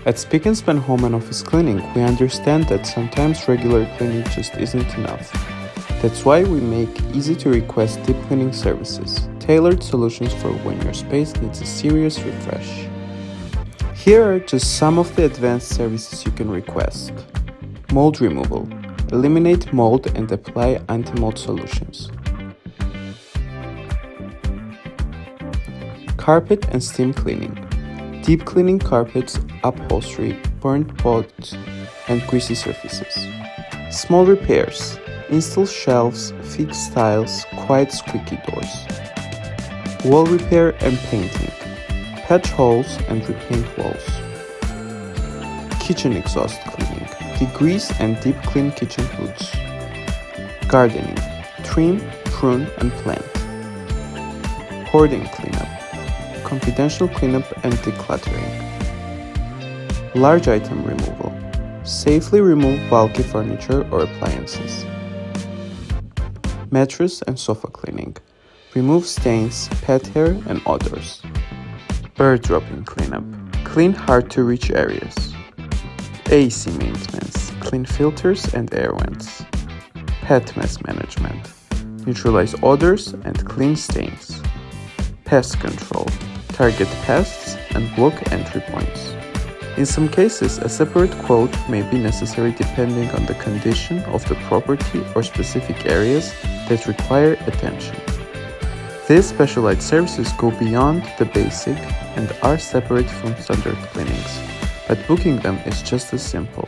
At SPIC and SPAN Home and Office Cleaning, we understand that sometimes regular cleaning just isn't enough. That's why we make easy-to-request deep cleaning services, tailored solutions for when your space needs a serious refresh. Here are just some of the advanced services you can request. Mold removal. Eliminate mold and apply anti-mold solutions. Carpet and steam cleaning. Deep cleaning carpets, upholstery, burnt pots, and greasy surfaces. Small repairs. Install shelves, fix tiles, quiet squeaky doors. Wall repair and painting. Patch holes and repaint walls. Kitchen exhaust cleaning. Degrease and deep clean kitchen hoods. Gardening. Trim, prune, and plant. Hoarding cleanup. Confidential cleanup and decluttering. Large item removal. Safely remove bulky furniture or appliances. Mattress and sofa cleaning. Remove stains, pet hair, and odors. Bird dropping cleanup. Clean hard-to-reach areas. AC maintenance. Clean filters and air vents. Pet mess management. Neutralize odors and clean stains. Pest control. Target pests and block entry points. In some cases, a separate quote may be necessary depending on the condition of the property or specific areas that require attention. These specialized services go beyond the basic and are separate from standard cleanings, but booking them is just as simple.